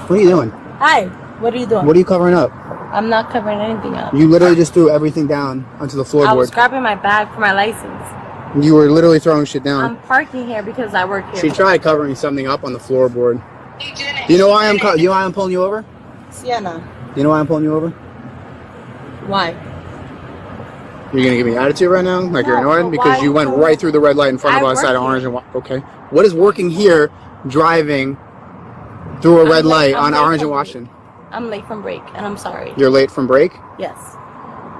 What are you doing? Hi. What are you doing? What are you covering up? I'm not covering anything up. You literally just threw everything down onto the floorboard. I was grabbing my bag for my license. You were literally throwing shit down. I'm parking here because I work here. She tried covering something up on the floorboard. Do you know why I'm pulling you over? Sienna. Do you know why I'm pulling you over? Why? You're gonna give me attitude right now, like you're annoyed because you went right through the red light in front of us at Orange and okay. What is working here, driving through a red light on Orange and Washington? I'm late from break, and I'm sorry. You're late from break? Yes.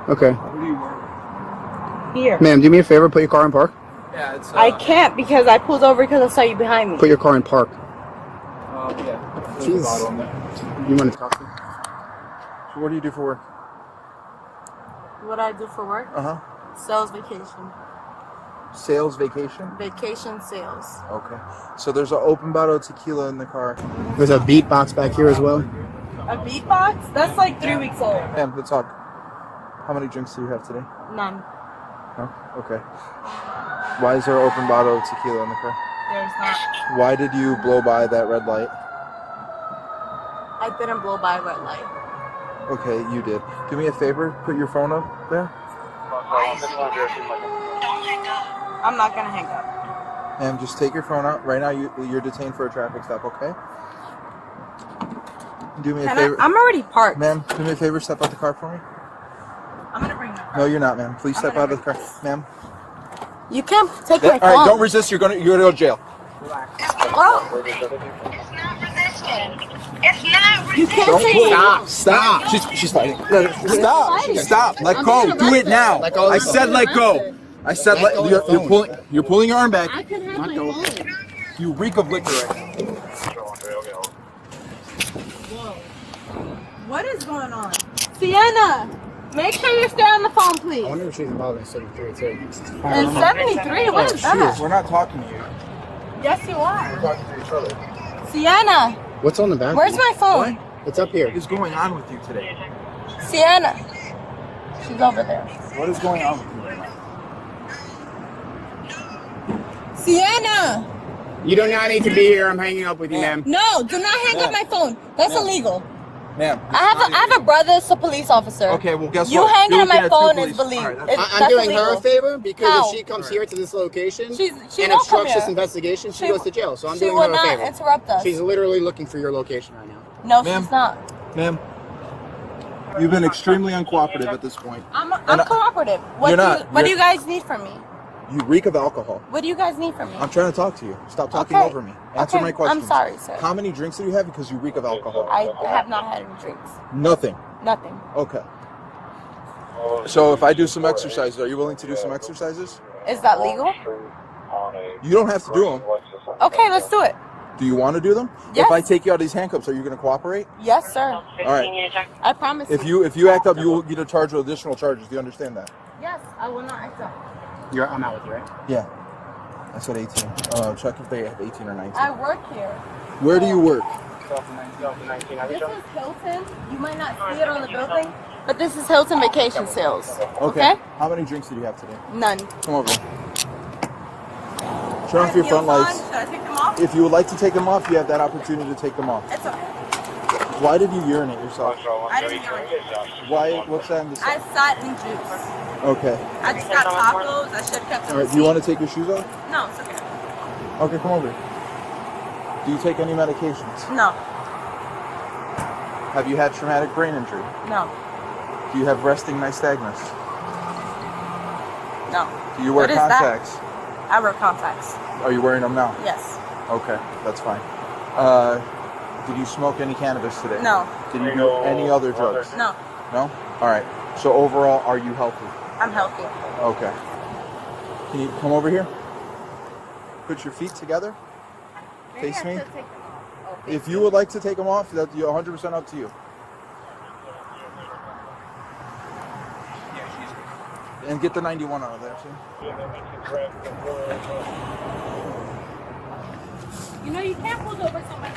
Okay. Where do you work? Here. Ma'am, do me a favor, put your car in park. Yeah, it's. I can't because I pulled over because I saw you behind me. Put your car in park. Yeah. Jeez. You want to talk to me? So what do you do for work? What I do for work? Sales vacation. Sales vacation? Vacation sales. Okay. So there's an open bottle of tequila in the car. There's a beatbox back here as well. A beatbox? That's like 3 weeks old. Ma'am, let's talk. How many drinks do you have today? None. No? Okay. Why is there an open bottle of tequila in the car? There's not. Why did you blow by that red light? I didn't blow by a red light. Okay, you did. Do me a favor, put your phone up there. I'm not gonna hang up. And just take your phone out. Right now you're detained for a traffic stop, okay? Do me a favor. I'm already parked. Ma'am, do me a favor, step out the car for me. I'm gonna bring my car. No, you're not, ma'am. Please step out of the car. Ma'am. You can't take my phone. All right, don't resist. You're gonna go to jail. Oh. It's not You can't take Stop. She's fighting. Stop. Let go. Do it now. I said let go. I said you're pulling your arm back. I can have my phone. You reek of liquor right now. Whoa. What is going on? Sienna, make sure you stay on the phone, please. I wonder if she's involved in 73 too. And 73? What is that? We're not talking to you. Yes, you are. We're talking to each other. Sienna, What's on the back? where's my phone? It's up here. What is going on with you today? Sienna. She's over there. What is going on with you right now? Sienna! You do not need to be here. I'm hanging up with you, ma'am. No, do not hang up my phone. That's illegal. Ma'am. I have a brother that's a police officer. Okay, well, guess you what? hanging You're on my looking at phone two is police. illegal. All right, I'm doing her a illegal. favor because How? if she comes here to this location She and won't come obstructs this here. investigation, she goes to jail. So I'm She doing will her a not favor. interrupt us. She's literally looking for your location right now. No, Ma'am. she's not. Ma'am, you've been extremely uncooperative at this point. I'm cooperative. What You're do not. What do you guys need from me? You reek of alcohol. What do you guys need from me? I'm trying to talk to you. Stop talking Okay. over me. Answer my questions. I'm sorry, sir. How many drinks do you have? Because you reek of alcohol. I have not had any drinks. Nothing. Nothing. Okay. So if I do some exercises, are you willing to do some exercises? Is that legal? You don't have to do them. Okay, let's do it. Do you want to do them? Yes. If I take you out of these handcuffs, are you going to cooperate? Yes, sir. All right. I promise. If you act up, you will get charged with additional charges. Do you understand that? Yes, I will not act up. I'm out with you, right? Yeah. I said 18. Check if they have 18 or 19. I work here. Where do you work? This is Hilton. You might not see it on the building, but this is Hilton Vacation Sales. Okay? How many drinks did you have today? None. Come over. Turn off your front lights. Should I take them off? If you would like to take them off, you have that opportunity to take them off. It's okay. Why did you urinate yourself? I didn't urinate. Why? What's that in the I sat in juice. Okay. I just got tacos. I should have kept them. All right. Do you want to take your shoes off? No, it's okay. Okay, come over. Do you take any medications? No. Have you had traumatic brain injury? No. Do you have resting nystagmus? No. Do you wear What is that? contacts? I wear contacts. Are you wearing them now? Yes. Okay, that's fine. Did you smoke any cannabis today? No. Did you do any other drugs? No. No? All right. So overall, are you healthy? I'm healthy. Okay. Can you come over here? Put your feet together. Face me. If you would like to take them off, that's 100% up to you. And get the 91 out of there, too. You know, you can't pull over somebody.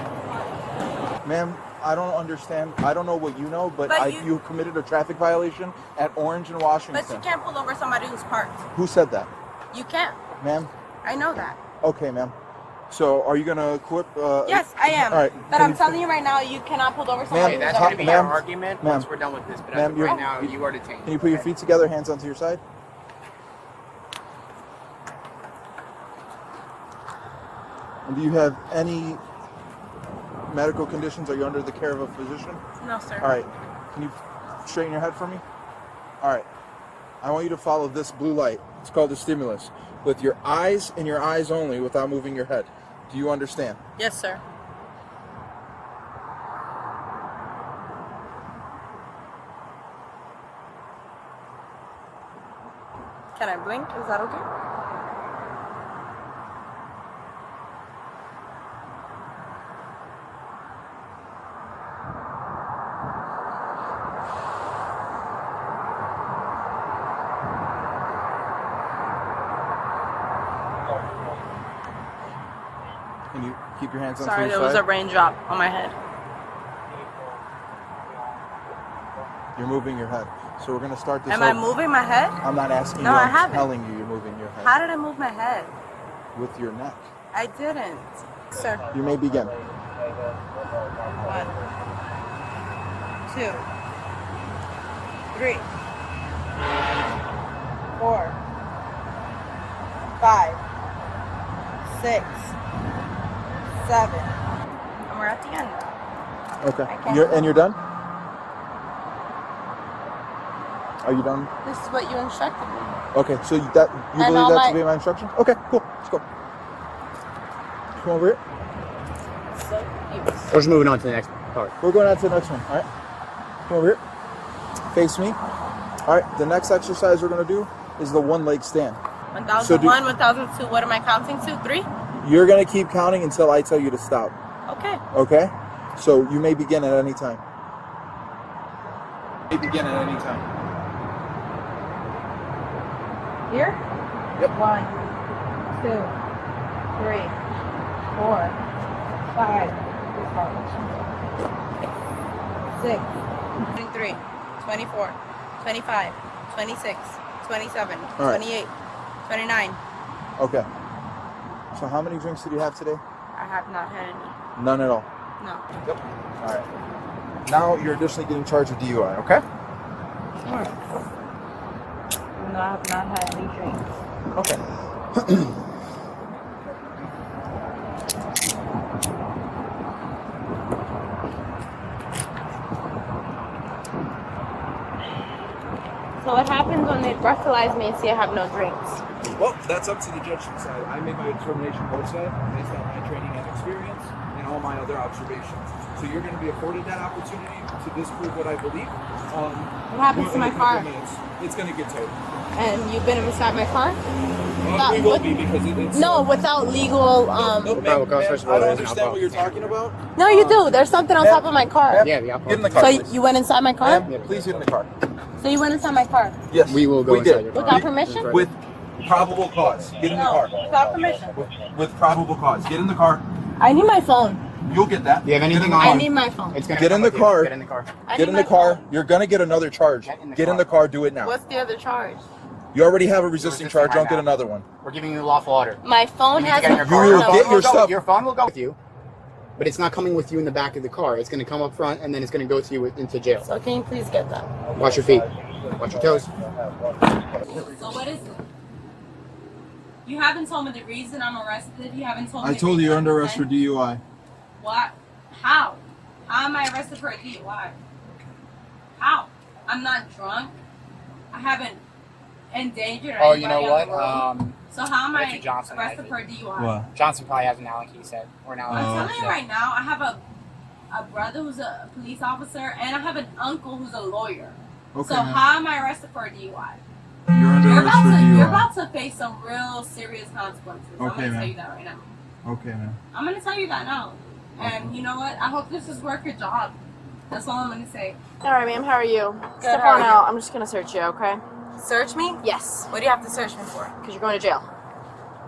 Ma'am, I don't understand. I don't know what you know, but you committed a traffic violation at Orange and Washington. But you can't pull over somebody who's parked. Who said that? You can't. Ma'am? I know that. Okay, ma'am. So are you gonna quit? Yes, I am. All right. But I'm telling you right now, you cannot pull over someone. Ma'am, That's going to be ma'am, our argument ma'am, once we're done with this. But ma'am, as of right now, you are detained. Can you put your feet together, hands onto your side? And do you have any medical conditions? Are you under the care of a physician? No, sir. All right. Can you straighten your head for me? All right. I want you to follow this blue light. It's called the stimulus. With your eyes and your eyes only without moving your head. Do you understand? Yes, sir. Can I blink? Is that okay? Can you keep your hands on Sorry, your there side? was a raindrop on my head. You're moving your head. So we're going to start this Am I over. moving my head? I'm not asking No, you. I I'm haven't. telling you you're moving your head. How did I move my head? With your neck. I didn't. Sir. You may begin. 1, 2, 3, 4, 5, 6, 7. And we're at the end. Okay. I can't- You're done? Are you done? This is what you instructed me. Okay, so you And believe all that my- to be my instruction? Okay, cool. Let's go. Come over here. So We're just moving on to the next part. We're going on to the next one. All right. Come over here. Face me. All right. The next exercise we're going to do is the one leg stand. 1001, 1002. What am I counting to? 3? You're going to keep counting until I tell you to stop. Okay. Okay? So you may begin at any time. You may begin at any time. Here? Yep. 1, 2, 3, 4, 5, 6, 23, 24, 25, 26, 27, All right. 28, 29. Okay. So how many drinks did you have today? I have not had any. None at all. No. Yep. All right. Now you're additionally getting charged with DUI, okay? Sure. No, I have not had any drinks. Okay. So what happens when they breathalyze me and see I have no drinks? Well, that's up to the judge to decide. I made my determination both sides based on my training and experience and all my other observations. So you're going to be afforded that opportunity to disprove what I believe. What happens to my in a couple car? minutes. It's going to get towed. And you've been inside my car? We will be because it's... No, without legal. No, Probable cause, ma'am, first of I all, don't is an understand alcohol. what you're talking about. No, you do. There's something on top of my car. Yeah, the alcohol. Get in the car, So please. you went inside my car? Ma'am, please get in the car. So you went inside my car Yes. We will go we inside did. your car. without permission? With probable cause. Get in the car. without permission. With probable cause. Get in the car. I need my phone. You'll get that. Do you have anything Get in the on? I car. need my phone. It's gonna Get come in the with you. car. Get in the car. I Get need in the my car. phone. You're going to get another charge. Get in the car. Do it now. What's the other charge? You already have a resisting charge. Don't right get now. another one. We're giving you lawful order. My phone You need has to get in a your car. You will phone get number. your stuff. Your phone will go with you, but it's not coming with you in the back of the car. It's going to come up front, and then it's going to go to you into jail. So can you please get that? Watch your feet. Watch your toes. So what is it? You haven't told me the reason I'm arrested. You haven't told me. I the told you reason you're under I'm arrest for arrested. DUI. What? How? How am I arrested for a DUI? How? I'm not drunk. I haven't endangered Oh, anybody you know on what? the road. So how am I Richard Johnson arrested has for a DUI? What? Johnson probably has an Allen key set or an Allen. I'm Oh, telling you okay. right now, I have a brother who's a police officer, and I have an uncle who's a lawyer. Okay, So man. how am I arrested for a DUI? You're under You're arrest for you're DUI. about to face some real serious consequences. I'm Okay, gonna tell man. you that right now. Okay, man. I'm gonna tell you that now. And you know what? I hope this is worth your job. That's all I'm gonna say. All right, ma'am. How are you? Step how are on you? out. I'm just gonna search you, okay? Search me? Yes, What do you have to search me for? because you're going to jail.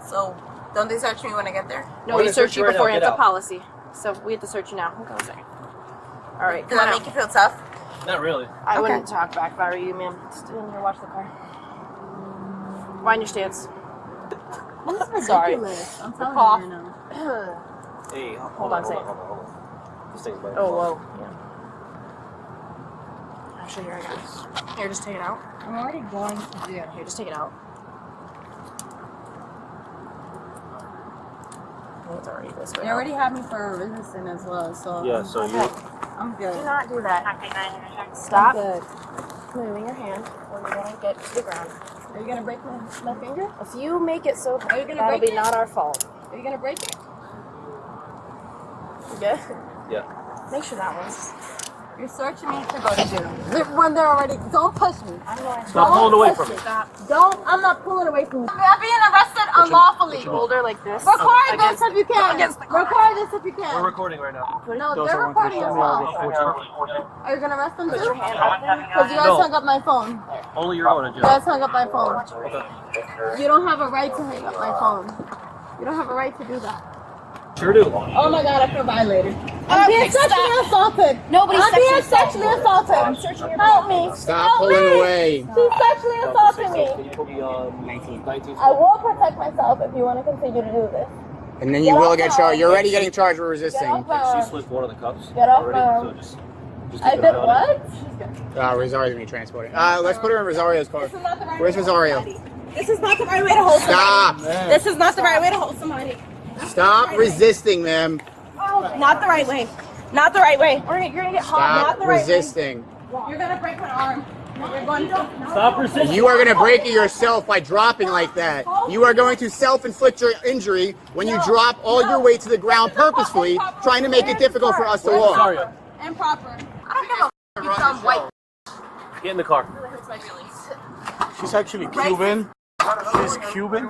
So, don't they search me when I get there? No, We're we gonna search search you you right before now. you Get have the out. policy. So we have to search you now. Hold on a second. All right, Does come on that out. make you feel tough? Not really. I Okay. wouldn't talk back if I were you, ma'am. Stay in here, watch the car. Wind your stance. Sorry. I'm telling cough. you right now. Hey, Hold on a second. hold on. This thing's by the Oh, phone. whoa. Yeah. Actually, here I got it. Here, just take it out. I'm already going to do. Here, just take it out. Oh, it's already this way. They already have me for resistant as well, so Yeah, so you. I'm good. Do not do that. I'm Stop good. moving your hand when you're gonna get to the ground. Are you gonna break my finger? If you make it so, Are you gonna that'll break be it? not our fault. Are you gonna break it? You good? Yeah. Make sure that was. You're searching me to go to jail. When they're already, don't push me. I'm going to. Stop pulling away from me. Stop. I'm not pulling away from you. I'm being arrested unlawfully. Hold her like this. Record this if you can. Record this if you We're can. recording right now. No, they're recording as well. Are you gonna arrest them Put too? your hand up there. Because you guys No. hung up my phone. Only you're going to You jail. guys hung up my phone. You don't have a right to hang up my phone. You don't have a right to do that. Sure do. Oh my god, I feel violated. I'm being sexually assaulted. Nobody's I'm being sexually assaulted. I'm searching your Help me. Stop Help pulling me. away. She's sexually assaulting me. Can you put me on 19? I will protect myself if you want to continue to do this. And then you will get charged. You're already getting charged with Get resisting. off my She arm. slipped one of the cups Get off already, my so arm. just I keep did an eye on it. what? Rosario's gonna be transported. Let's put her in Rosario's car. This is not the right Where's way to hold Rosario? somebody. This is not the right way to hold Stop. somebody. This is not the right way to hold somebody. Stop resisting, ma'am. Not the right way. Not the right way. You're gonna get hot. Stop Not the right way. resisting. You're gonna break my arm. You're going to. Stop resisting. You are going to break it yourself by dropping like that. You are going to self-inflict your injury when you drop all your weight to the ground purposefully, trying to make it difficult for us to walk. Sorry. Improper. I don't give a you dumb white. Get in the car. Really hurts my feelings. She's actually Cuban. She's Cuban.